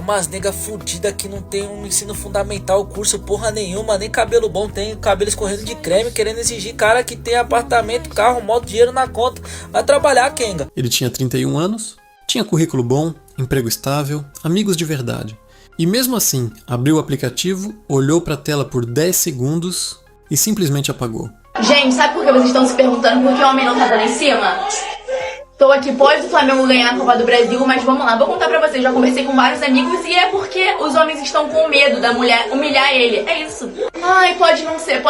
Umas nega fudida que não tem um ensino fundamental, curso porra nenhuma, nem cabelo bom tem, cabelo escorrendo de creme, querendo exigir cara que tem apartamento, carro, moto, dinheiro na conta. Vai trabalhar, Kenga. Ele tinha 31 anos, tinha currículo bom, emprego estável, amigos de verdade. E mesmo assim, abriu o aplicativo, olhou pra tela por 10 segundos e simplesmente apagou. Gente, sabe por que vocês estão se perguntando por que o homem não tá dando em cima? Tô aqui, pode o Flamengo ganhar a Copa do Brasil, mas vamos lá, vou contar pra vocês. Já conversei com vários amigos e é porque os homens estão com medo da mulher humilhar ele. É isso. Ai, pode não ser,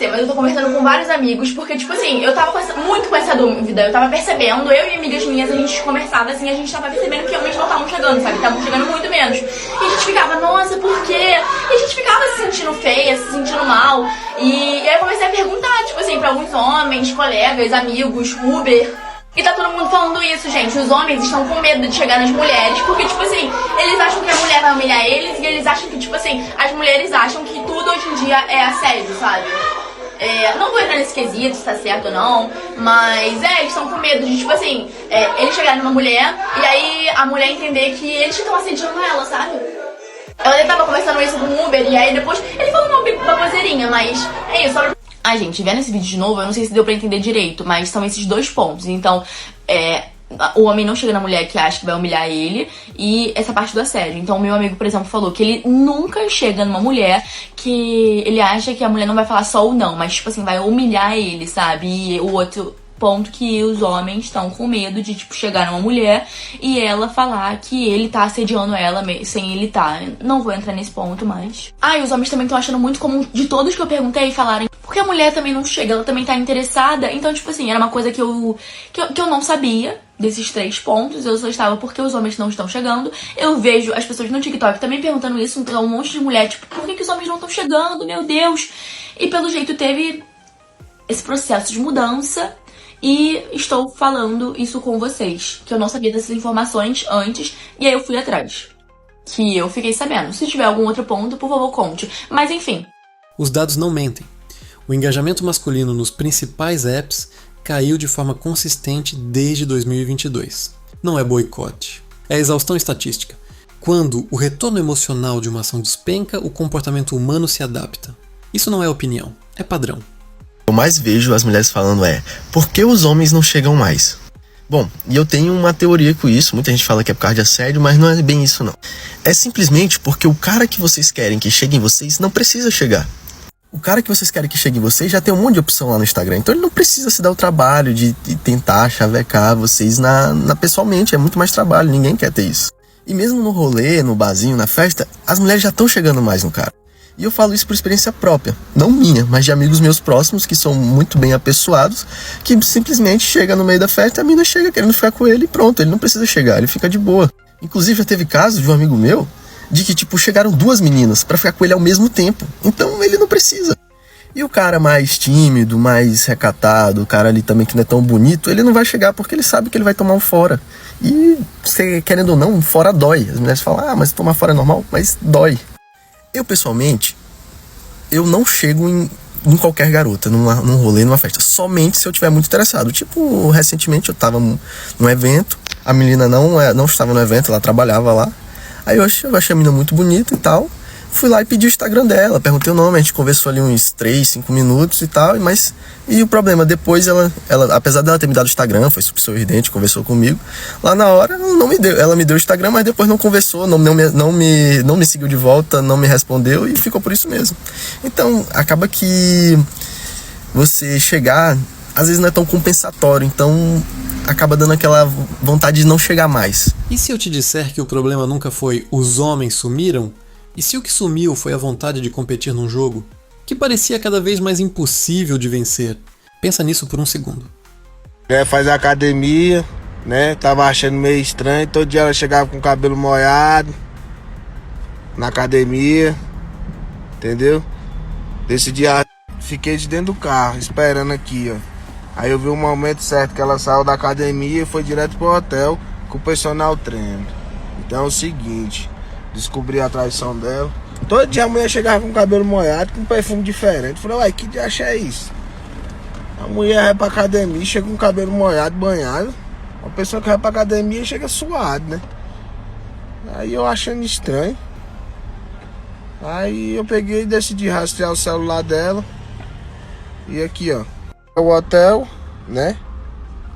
mas eu tô conversando com vários amigos, porque, tipo assim, eu tava muito com essa dúvida. Eu tava percebendo, eu e amigas minhas, a gente conversava assim, a gente tava percebendo que homens não estavam chegando, sabe? Estavam chegando muito menos. E a gente ficava, nossa, por quê? E a gente ficava se sentindo feia, se sentindo mal. E aí eu comecei a perguntar, tipo assim, pra alguns homens, colegas, amigos, Uber. E tá todo mundo falando isso, gente. Os homens estão com medo de chegar nas mulheres, porque, tipo assim, eles acham que a mulher vai humilhar eles e eles acham que, tipo assim, as mulheres acham que tudo hoje em dia é assédio, sabe? Não vou entrar nesse quesito, se tá certo ou não, mas eles estão com medo de, tipo assim, eles chegarem numa mulher e aí a mulher entender que eles estão assediando ela, sabe? Eu até tava conversando isso com o Uber e aí depois ele falou uma baboseirinha, mas é isso, só... Ai, gente, vendo esse vídeo de novo, eu não sei se deu pra entender direito, mas são esses dois pontos. Então, o homem não chega na mulher que acha que vai humilhar ele e essa parte do assédio. Então, o meu amigo, por exemplo, falou que ele nunca chega numa mulher que ele acha que a mulher não vai falar só ou não, mas, tipo assim, vai humilhar ele, sabe? E o outro ponto que os homens estão com medo de, tipo, chegar numa mulher e ela falar que ele tá assediando ela sem ele tá. Não vou entrar nesse ponto, mas... E os homens também estão achando muito comum, de todos que eu perguntei, falarem porque a mulher também não chega, ela também tá interessada. Então, tipo assim, era uma coisa que eu não sabia desses 3 pontos. Eu só estava porque os homens não estão chegando. Eu vejo as pessoas no TikTok também perguntando isso, então um monte de mulher, tipo, por que os homens não estão chegando? Meu Deus! E pelo jeito teve esse processo de mudança. E estou falando isso com vocês, que eu não sabia dessas informações antes, e aí eu fui atrás. Que eu fiquei sabendo. Se tiver algum outro ponto, por favor, conte. Mas enfim. Os dados não mentem. O engajamento masculino nos principais apps caiu de forma consistente desde 2022. Não é boicote. É exaustão estatística. Quando o retorno emocional de uma ação despenca, o comportamento humano se adapta. Isso não é opinião, é padrão. Eu mais vejo as mulheres falando por que os homens não chegam mais? Bom, e eu tenho uma teoria com isso, muita gente fala que é por causa de assédio, mas não é bem isso não. É simplesmente porque o cara que vocês querem que chegue em vocês não precisa chegar. O cara que vocês querem que chegue em vocês já tem um monte de opção lá no Instagram, então ele não precisa se dar o trabalho de tentar chavecar vocês pessoalmente, é muito mais trabalho, ninguém quer ter isso. E mesmo no rolê, no barzinho, na festa, as mulheres já estão chegando mais no cara. E eu falo isso por experiência própria, não minha, mas de amigos meus próximos que são muito bem apessoados, que simplesmente chega no meio da festa e a mina chega querendo ficar com ele e pronto, ele não precisa chegar, ele fica de boa. Inclusive já teve caso de um amigo meu, de que tipo chegaram 2 meninas pra ficar com ele ao mesmo tempo, então ele não precisa. E o cara mais tímido, mais recatado, o cara ali também que não é tão bonito, ele não vai chegar porque ele sabe que ele vai tomar um fora. E você, querendo ou não, um fora dói. As mulheres falam, mas tomar fora é normal, mas dói. Eu, pessoalmente, eu não chego em qualquer garota, num rolê, numa festa, somente se eu estiver muito interessado. Tipo, recentemente eu tava num evento, a menina não estava no evento, ela trabalhava lá. Aí eu achei a menina muito bonita e tal, fui lá e pedi o Instagram dela, perguntei o nome, a gente conversou ali uns 3, 5 minutos e tal, e o problema, depois ela, apesar dela ter me dado o Instagram, foi super sorridente, conversou comigo, lá na hora não me deu, ela me deu o Instagram, mas depois não conversou, não me seguiu de volta, não me respondeu e ficou por isso mesmo. Então, acaba que você chegar, às vezes não é tão compensatório, então acaba dando aquela vontade de não chegar mais. E se eu te disser que o problema nunca foi os homens sumiram? E se o que sumiu foi a vontade de competir num jogo que parecia cada vez mais impossível de vencer? Pensa nisso por um segundo. Fazer academia, né? Tava achando meio estranho. Todo dia ela chegava com o cabelo molhado na academia, entendeu? Desse dia fiquei de dentro do carro, esperando aqui, ó. Aí eu vi o momento certo que ela saiu da academia e foi direto pro hotel com o personal trainer. Então é o seguinte, descobri a traição dela. Todo dia a mulher chegava com o cabelo molhado, com um perfume diferente. Falei, uai, que diacho é isso? A mulher vai pra academia, chega com o cabelo molhado, banhado. Uma pessoa que vai pra academia chega suado, né? Aí eu achando estranho. Aí eu peguei e decidi rastrear o celular dela. E aqui, ó, é o hotel, né?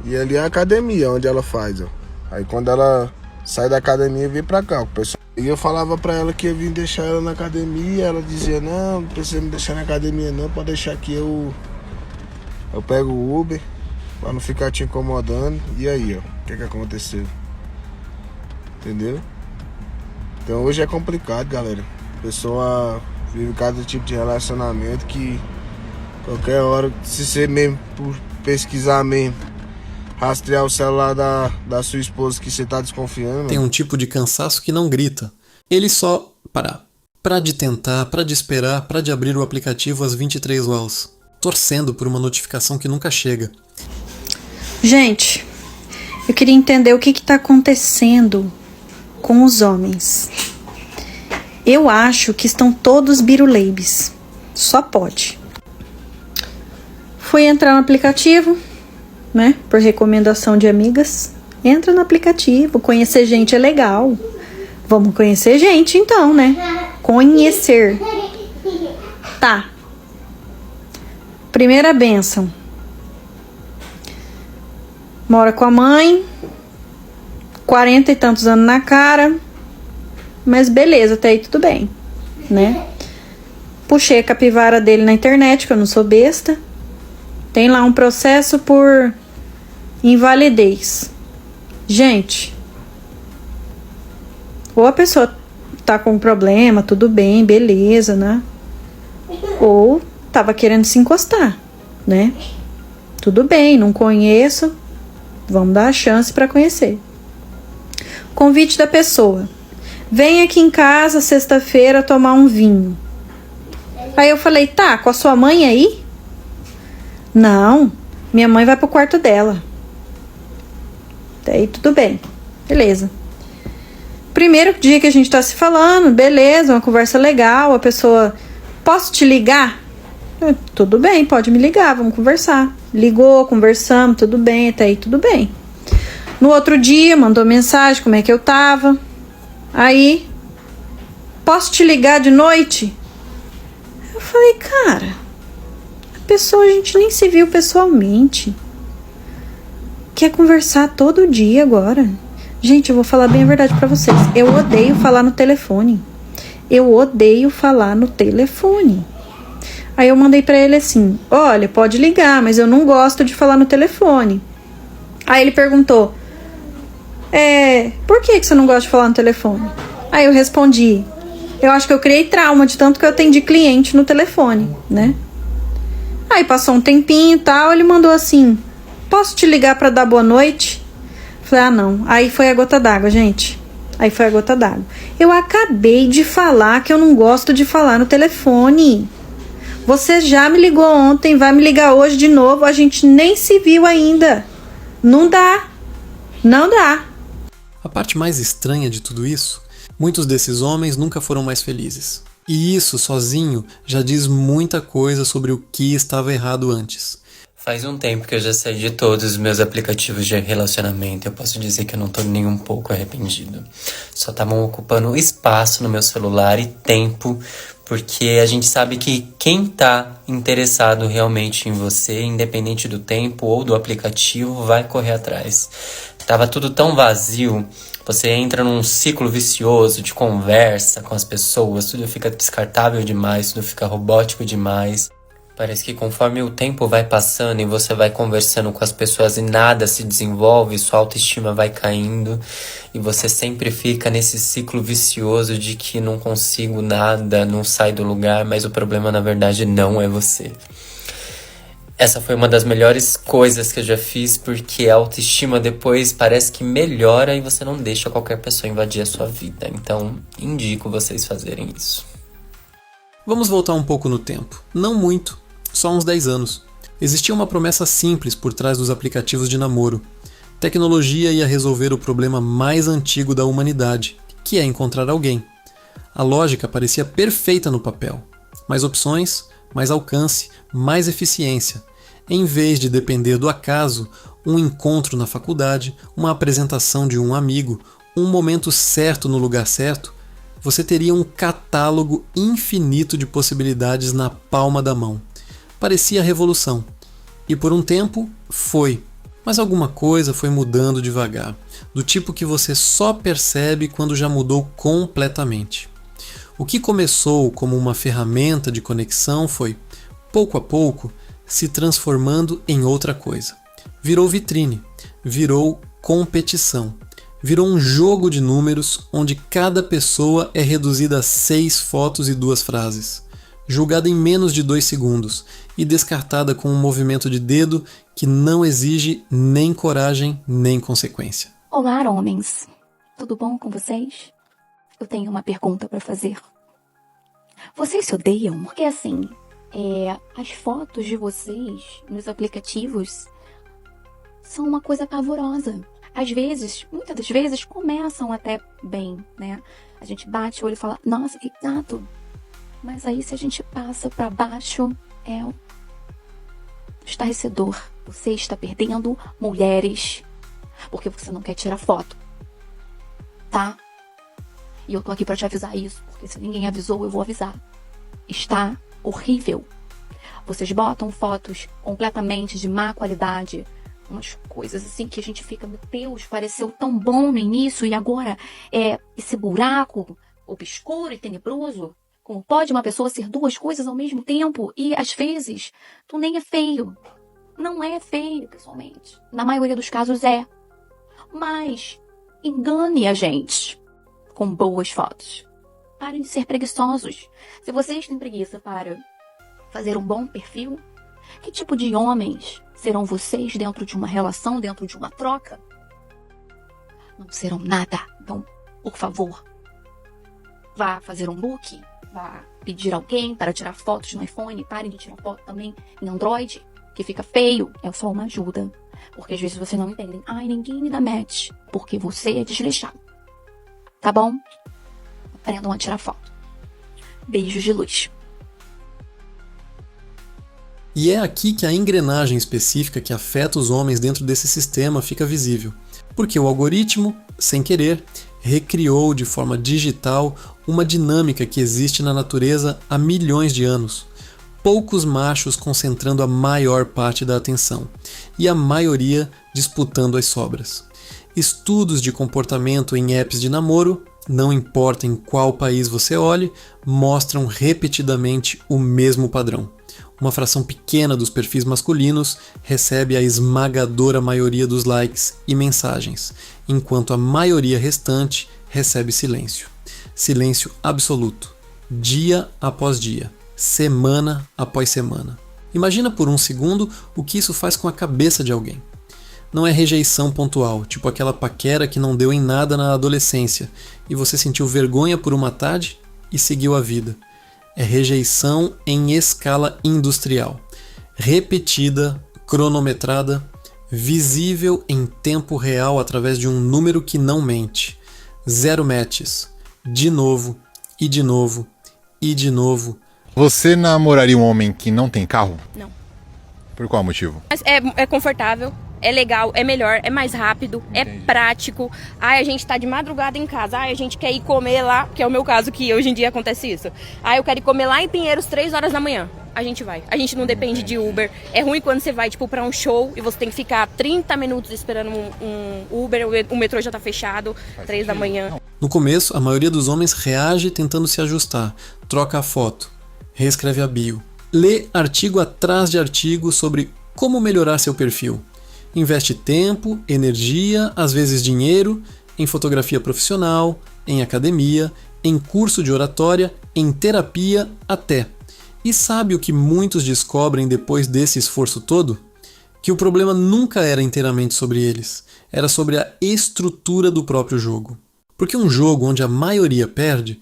E ali é a academia, onde ela faz, ó. Aí quando ela sai da academia, vem pra cá, o pessoal. E eu falava pra ela que ia vir deixar ela na academia. Ela dizia, não precisa me deixar na academia não, pode deixar que eu pego o Uber, pra não ficar te incomodando. E aí, ó, o que aconteceu? Entendeu? Então hoje é complicado, galera. A pessoa vive cada tipo de relacionamento que qualquer hora, se você mesmo por pesquisar mesmo, rastrear o celular da sua esposa que você tá desconfiando. Tem um tipo de cansaço que não grita. Ele só para de tentar, para de esperar, para de abrir o aplicativo às 23 horas, torcendo por uma notificação que nunca chega. Gente, eu queria entender o que está acontecendo com os homens. Eu acho que estão todos biruleibes. Só pode. Fui entrar no aplicativo, né? Por recomendação de amigas. Entra no aplicativo. Conhecer gente é legal. Vamos conhecer gente então, né? Conhecer. Tá. Primeira bênção. Mora com a mãe. 40 e tantos anos na cara. Mas beleza, até aí tudo bem, né? Puxei a capivara dele na internet, que eu não sou besta. Tem lá um processo por invalidez. Gente, ou a pessoa tá com um problema, tudo bem, beleza, né? Ou tava querendo se encostar, né? Tudo bem, não conheço, vamos dar a chance pra conhecer. Convite da pessoa. Vem aqui em casa sexta-feira tomar um vinho. Aí eu falei, tá, com a sua mãe aí? Não, minha mãe vai pro quarto dela. Daí tudo bem, beleza. Primeiro dia que a gente tá se falando, beleza, uma conversa legal, a pessoa, posso te ligar? Tudo bem, pode me ligar, vamos conversar. Ligou, conversamos, tudo bem, até aí tudo bem. No outro dia, mandou mensagem, como é que eu tava. Aí, posso te ligar de noite? Eu falei, cara, a pessoa, a gente nem se viu pessoalmente. Quer conversar todo dia agora? Gente, eu vou falar bem a verdade pra vocês. Eu odeio falar no telefone. Eu odeio falar no telefone. Aí eu mandei pra ele assim, olha, pode ligar, mas eu não gosto de falar no telefone. Aí ele perguntou, por que você não gosta de falar no telefone? Aí eu respondi, eu acho que eu criei trauma de tanto que eu atendi cliente no telefone, né? Aí passou um tempinho e tal, ele mandou assim, posso te ligar pra dar boa noite? Falei, não. Aí foi a gota d'água, gente. Aí foi a gota d'água. Eu acabei de falar que eu não gosto de falar no telefone. Você já me ligou ontem, vai me ligar hoje de novo, a gente nem se viu ainda. Não dá. Não dá. A parte mais estranha de tudo isso, muitos desses homens nunca foram mais felizes. E isso, sozinho, já diz muita coisa sobre o que estava errado antes. Faz um tempo que eu já saí de todos os meus aplicativos de relacionamento. Eu posso dizer que eu não tô nem um pouco arrependido. Só estavam ocupando espaço no meu celular e tempo, porque a gente sabe que quem tá interessado realmente em você, independente do tempo ou do aplicativo, vai correr atrás. Tava tudo tão vazio, você entra num ciclo vicioso de conversa com as pessoas, tudo fica descartável demais, tudo fica robótico demais. Parece que conforme o tempo vai passando e você vai conversando com as pessoas e nada se desenvolve, sua autoestima vai caindo e você sempre fica nesse ciclo vicioso de que não consigo nada, não sai do lugar, mas o problema na verdade não é você. Essa foi uma das melhores coisas que eu já fiz, porque a autoestima depois parece que melhora e você não deixa qualquer pessoa invadir a sua vida. Então, indico vocês fazerem isso. Vamos voltar um pouco no tempo. Não muito, só uns 10 anos. Existia uma promessa simples por trás dos aplicativos de namoro. Tecnologia ia resolver o problema mais antigo da humanidade, que é encontrar alguém. A lógica parecia perfeita no papel. Mais opções, mais alcance, mais eficiência. Em vez de depender do acaso, um encontro na faculdade, uma apresentação de um amigo um momento certo no lugar certo, você teria um catálogo infinito de possibilidades na palma da mão. Parecia a revolução. E por um tempo, foi. Mas alguma coisa foi mudando devagar, do tipo que você só percebe quando já mudou completamente. O que começou como uma ferramenta de conexão foi, pouco a pouco, se transformando em outra coisa. Virou vitrine, virou competição, virou um jogo de números onde cada pessoa é reduzida a 6 fotos e 2 frases, julgada em menos de 2 segundos e descartada com um movimento de dedo que não exige nem coragem nem consequência. Olá, homens. Tudo bom com vocês? Eu tenho uma pergunta para fazer. Vocês se odeiam? Porque assim, as fotos de vocês nos aplicativos são uma coisa pavorosa. Às vezes, muitas das vezes, começam até bem, né? A gente bate o olho e fala, nossa, que gato. Mas aí se a gente passa para baixo, é estarrecedor. Você está perdendo mulheres porque você não quer tirar foto, tá? E eu tô aqui para te avisar isso, porque se ninguém avisou, eu vou avisar. Está horrível. Vocês botam fotos completamente de má qualidade, umas coisas assim que a gente fica, meu Deus, pareceu tão bom no início e agora esse buraco obscuro e tenebroso. Como pode uma pessoa ser duas coisas ao mesmo tempo? E às vezes, tu nem é feio. Não é feio, pessoalmente. Na maioria dos casos é. Mas engane a gente com boas fotos. Parem de ser preguiçosos. Se vocês têm preguiça para fazer um bom perfil, que tipo de homens serão vocês dentro de uma relação, dentro de uma troca? Não serão nada. Então, por favor, vá fazer um book, vá pedir alguém para tirar fotos no iPhone, parem de tirar foto também em Android, que fica feio. É só uma ajuda. Porque às vezes vocês não entendem. Ai, ninguém me dá match, porque você é desleixado. Tá bom? Aprendam a tirar foto. Beijos de luz. E é aqui que a engrenagem específica que afeta os homens dentro desse sistema fica visível. Porque o algoritmo, sem querer, recriou de forma digital uma dinâmica que existe na natureza há milhões de anos. Poucos machos concentrando a maior parte da atenção, e a maioria disputando as sobras. Estudos de comportamento em apps de namoro, não importa em qual país você olhe, mostram repetidamente o mesmo padrão. Uma fração pequena dos perfis masculinos recebe a esmagadora maioria dos likes e mensagens, enquanto a maioria restante recebe silêncio. Silêncio absoluto, dia após dia, semana após semana. Imagina por um segundo o que isso faz com a cabeça de alguém. Não é rejeição pontual, tipo aquela paquera que não deu em nada na adolescência e você sentiu vergonha por uma tarde e seguiu a vida. É rejeição em escala industrial, repetida, cronometrada, visível em tempo real através de um número que não mente. 0 matches, de novo, e de novo, e de novo. Você namoraria um homem que não tem carro? Não. Por qual motivo? É confortável, é legal, é melhor, é mais rápido, é prático. Ai, a gente tá de madrugada em casa, ai, a gente quer ir comer lá, que é o meu caso, que hoje em dia acontece isso. Ai, eu quero ir comer lá em Pinheiros 3 horas da manhã. A gente vai. A gente não depende de Uber. É ruim quando você vai, tipo, pra um show e você tem que ficar 30 minutos esperando um Uber, o metrô já tá fechado, 3 da manhã. No começo, a maioria dos homens reage tentando se ajustar, troca a foto, reescreve a bio, lê artigo atrás de artigo sobre como melhorar seu perfil. Investe tempo, energia, às vezes dinheiro, em fotografia profissional, em academia, em curso de oratória, em terapia, até. E sabe o que muitos descobrem depois desse esforço todo? Que o problema nunca era inteiramente sobre eles, era sobre a estrutura do próprio jogo. Porque um jogo onde a maioria perde,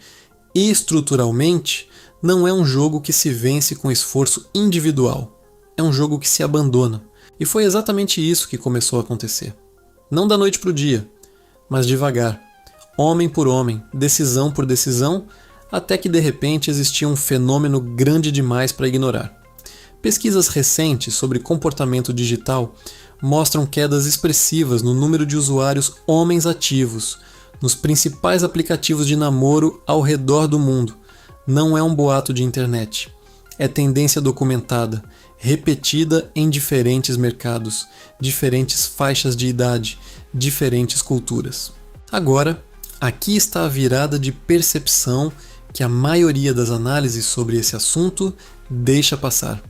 estruturalmente, não é um jogo que se vence com esforço individual. É um jogo que se abandona. E foi exatamente isso que começou a acontecer. Não da noite para o dia, mas devagar, homem por homem, decisão por decisão, até que de repente existia um fenômeno grande demais para ignorar. Pesquisas recentes sobre comportamento digital mostram quedas expressivas no número de usuários homens ativos, nos principais aplicativos de namoro ao redor do mundo. Não é um boato de internet. É tendência documentada, repetida em diferentes mercados, diferentes faixas de idade, diferentes culturas. Agora, aqui está a virada de percepção que a maioria das análises sobre esse assunto deixa passar.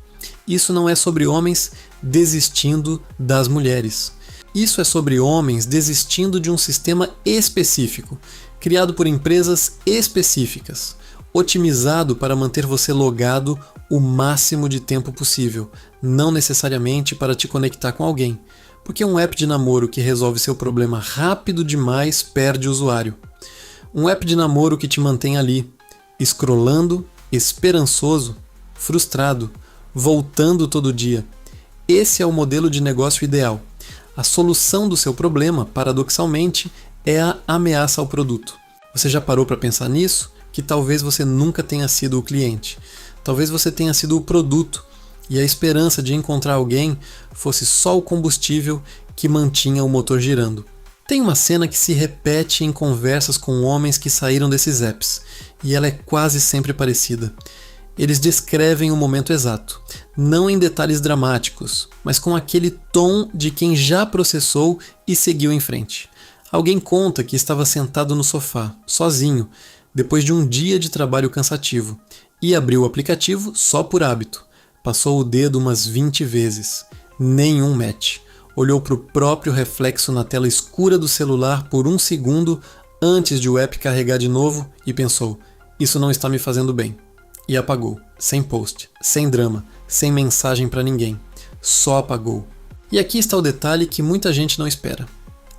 Isso não é sobre homens desistindo das mulheres. Isso é sobre homens desistindo de um sistema específico, criado por empresas específicas, otimizado para manter você logado o máximo de tempo possível, não necessariamente para te conectar com alguém, porque um app de namoro que resolve seu problema rápido demais perde o usuário. Um app de namoro que te mantém ali, scrollando, esperançoso, frustrado, voltando todo dia. Esse é o modelo de negócio ideal. A solução do seu problema, paradoxalmente, é a ameaça ao produto. Você já parou para pensar nisso? Que talvez você nunca tenha sido o cliente. Talvez você tenha sido o produto e a esperança de encontrar alguém fosse só o combustível que mantinha o motor girando. Tem uma cena que se repete em conversas com homens que saíram desses apps e ela é quase sempre parecida. Eles descrevem o momento exato, não em detalhes dramáticos, mas com aquele tom de quem já processou e seguiu em frente. Alguém conta que estava sentado no sofá, sozinho, depois de um dia de trabalho cansativo, e abriu o aplicativo só por hábito. Passou o dedo umas 20 vezes. Nenhum match. Olhou para o próprio reflexo na tela escura do celular por um segundo antes de o app carregar de novo e pensou: isso não está me fazendo bem. E apagou, sem post, sem drama, sem mensagem para ninguém. Só apagou. E aqui está o detalhe que muita gente não espera.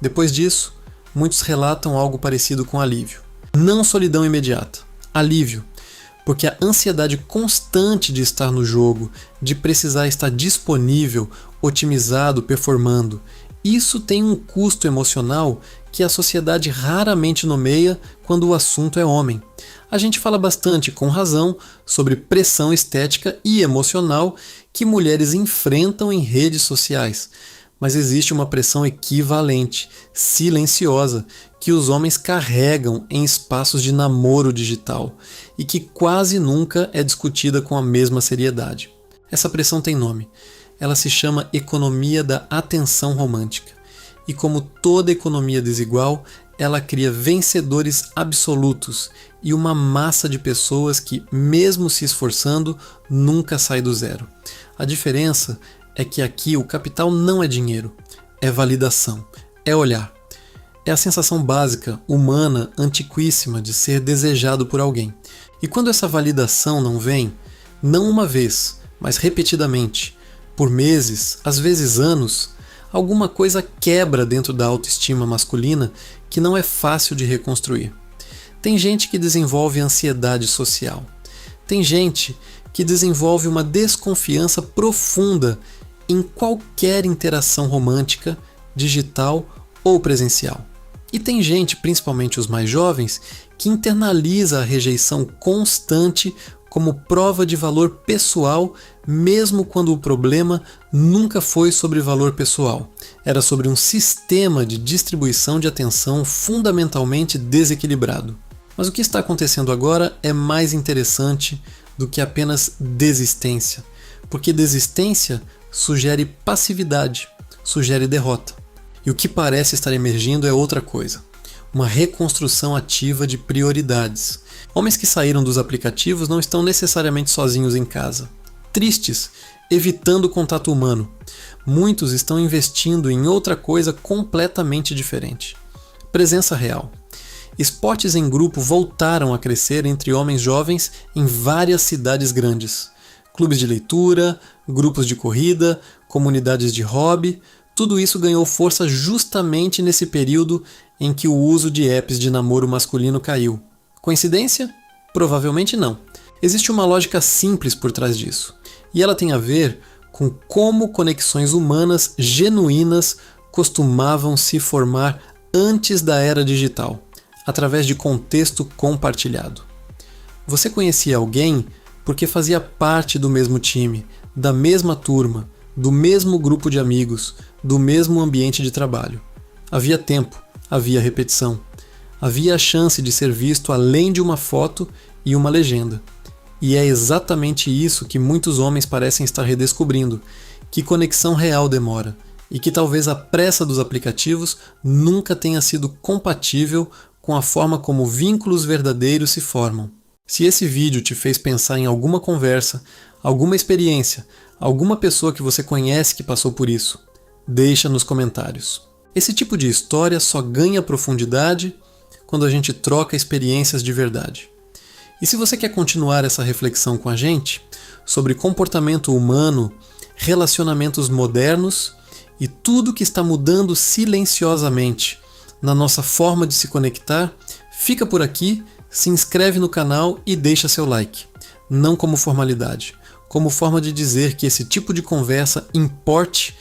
Depois disso, muitos relatam algo parecido com alívio. Não solidão imediata, alívio, porque a ansiedade constante de estar no jogo, de precisar estar disponível, otimizado, performando, isso tem um custo emocional que a sociedade raramente nomeia quando o assunto é homem. A gente fala bastante, com razão, sobre pressão estética e emocional que mulheres enfrentam em redes sociais. Mas existe uma pressão equivalente, silenciosa, que os homens carregam em espaços de namoro digital e que quase nunca é discutida com a mesma seriedade. Essa pressão tem nome. Ela se chama economia da atenção romântica. E como toda economia desigual, ela cria vencedores absolutos e uma massa de pessoas que, mesmo se esforçando, nunca sai do zero. A diferença é que aqui o capital não é dinheiro, é validação, é olhar. É a sensação básica, humana, antiquíssima de ser desejado por alguém. E quando essa validação não vem, não uma vez, mas repetidamente, por meses, às vezes anos, alguma coisa quebra dentro da autoestima masculina que não é fácil de reconstruir. Tem gente que desenvolve ansiedade social. Tem gente que desenvolve uma desconfiança profunda em qualquer interação romântica, digital ou presencial. E tem gente, principalmente os mais jovens, que internaliza a rejeição constante como prova de valor pessoal, mesmo quando o problema nunca foi sobre valor pessoal. Era sobre um sistema de distribuição de atenção fundamentalmente desequilibrado. Mas o que está acontecendo agora é mais interessante do que apenas desistência, porque desistência sugere passividade, sugere derrota. E o que parece estar emergindo é outra coisa, uma reconstrução ativa de prioridades. Homens que saíram dos aplicativos não estão necessariamente sozinhos em casa, tristes, evitando o contato humano. Muitos estão investindo em outra coisa completamente diferente. Presença real. Esportes em grupo voltaram a crescer entre homens jovens em várias cidades grandes. Clubes de leitura, grupos de corrida, comunidades de hobby, tudo isso ganhou força justamente nesse período em que o uso de apps de namoro masculino caiu. Coincidência? Provavelmente não. Existe uma lógica simples por trás disso, e ela tem a ver com como conexões humanas genuínas costumavam se formar antes da era digital, através de contexto compartilhado. Você conhecia alguém porque fazia parte do mesmo time, da mesma turma, do mesmo grupo de amigos, do mesmo ambiente de trabalho. Havia tempo, havia repetição. havia a chance de ser visto além de uma foto e uma legenda. E é exatamente isso que muitos homens parecem estar redescobrindo, que conexão real demora, e que talvez a pressa dos aplicativos nunca tenha sido compatível com a forma como vínculos verdadeiros se formam. Se esse vídeo te fez pensar em alguma conversa, alguma experiência, alguma pessoa que você conhece que passou por isso, deixa nos comentários. Esse tipo de história só ganha profundidade quando a gente troca experiências de verdade. E se você quer continuar essa reflexão com a gente sobre comportamento humano, relacionamentos modernos e tudo que está mudando silenciosamente na nossa forma de se conectar, fica por aqui, se inscreve no canal e deixa seu like. Não como formalidade, como forma de dizer que esse tipo de conversa importe